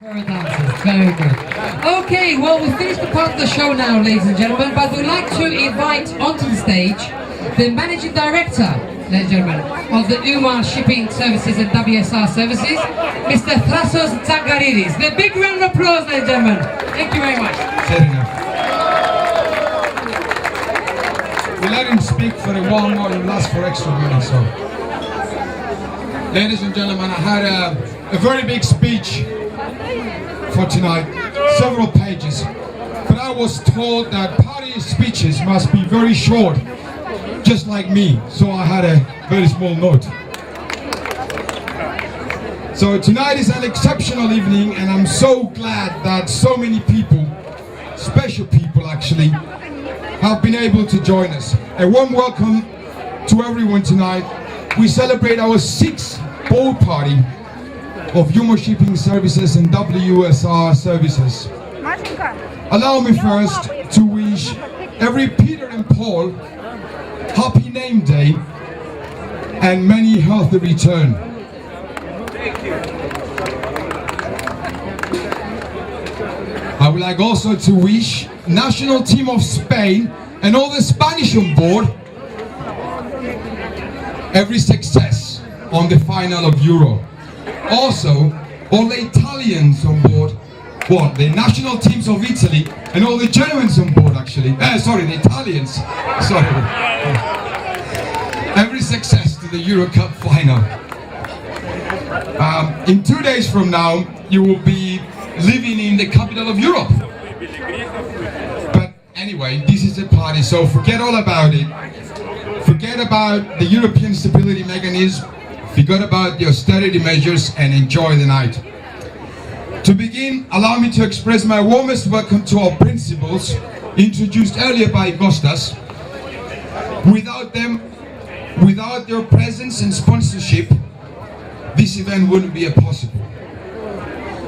Very good. Okay, well, we've finished the part of the show now, ladies and gentlemen, but we'd like to invite onto the stage the Managing Director, ladies and gentlemen, of the UMAR Shipping Services and WSR Services, Mr. Thrasos Tsagaridis. The big round of applause, ladies and gentlemen. Thank you very much. Fair enough. We let him speak for a while more, he'll last for extra minutes. So, ladies and gentlemen, I had a very big speech for tonight, several pages, but I was told that party speeches must be very short, just like me, so I had a very small note. So tonight is an exceptional evening, and I'm so glad that so many people, special people actually, have been able to join us. A warm welcome to everyone tonight. We celebrate our 6th boat party of UMAR Shipping Services and WSR Services. Allow me first to wish every Peter and Paul happy name day and many healthy return. I would like also to wish national team of Spain and all the Spanish on board every success on the final of Euro. Also, all the Italians on board, well, the national teams of Italy and all the Germans on board actually, sorry, the Italians, sorry. Every success to the Euro Cup final. In 2 days from now, you will be living in the capital of Europe. But anyway, this is a party, so forget all about it. Forget about the European Stability Mechanism. Forget about the austerity measures and enjoy the night. To begin, allow me to express my warmest welcome to our principals, introduced earlier by Kostas. Without them, without their presence and sponsorship, this event wouldn't be possible.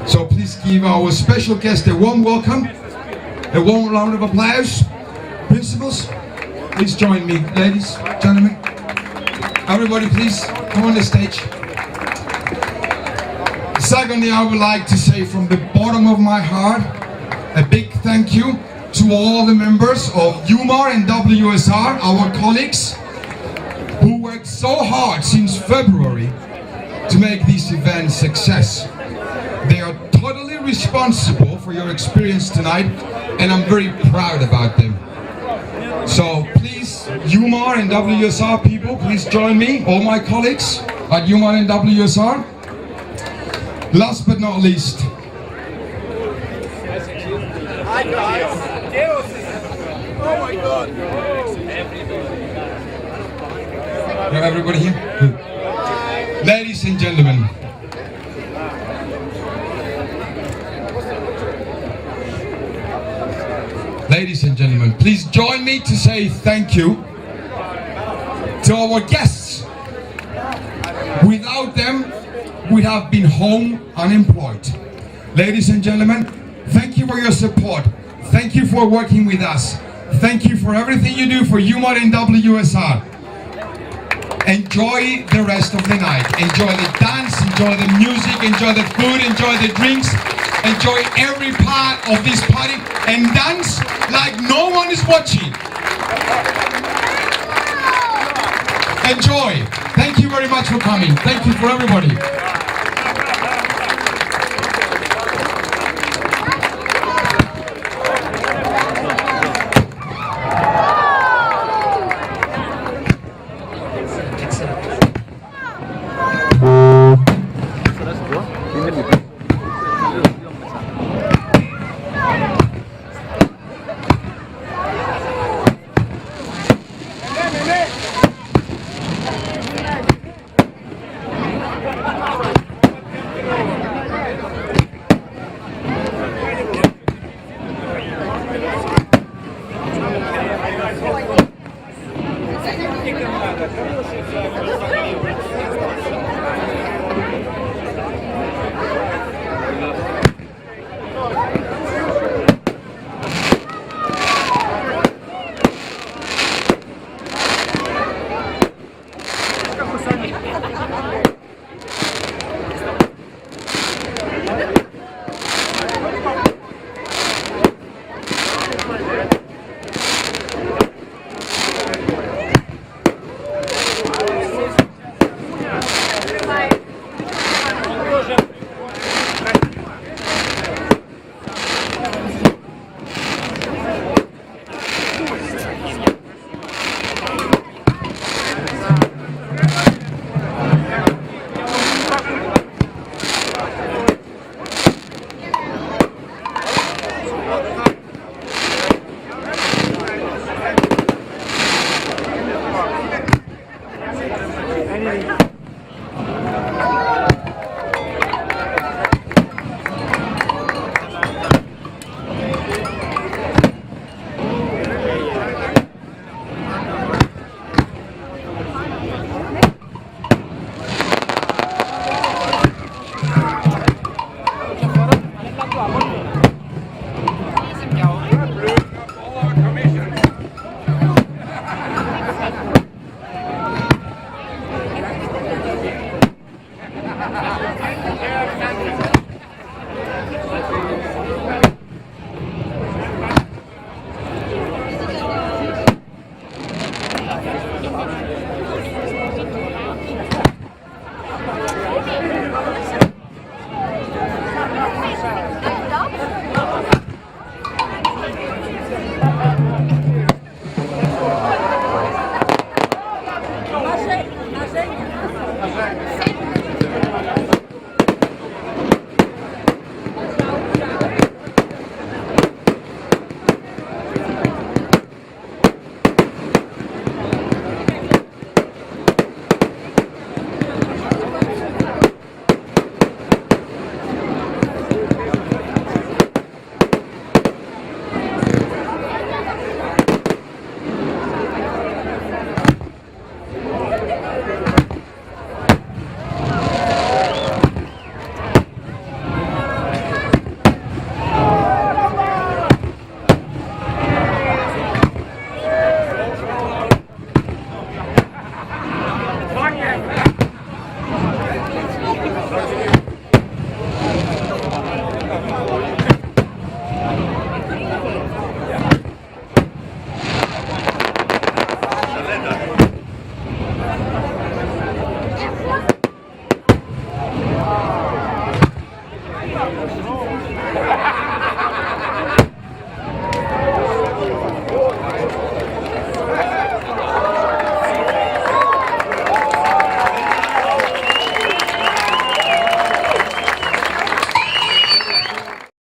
So please give our special guest a warm welcome, a warm round of applause. Principals, please join me, ladies, gentlemen. Everybody please, come on the stage. Secondly, I would like to say from the bottom of my heart, a big thank you to all the members of UMAR and WSR, our colleagues, who worked so hard since February to make this event a success. They are totally responsible for your experience tonight, and I'm very proud about them. So please, UMAR and WSR people, please join me, all my colleagues at UMAR and WSR. Last but not least, hi guys. Oh my god. everybody here? Good. Ladies and gentlemen, please join me to say thank you to our guests. Without them, we have been home unemployed. Ladies and gentlemen, thank you for your support. Thank you for working with us. Thank you for everything you do for UMAR and WSR. Enjoy the rest of the night. Enjoy the dance, enjoy the music, enjoy the food, enjoy the drinks. Enjoy every part of this party and dance like no one is watching. Enjoy. Thank you very much for coming. Thank you for everybody. Come on.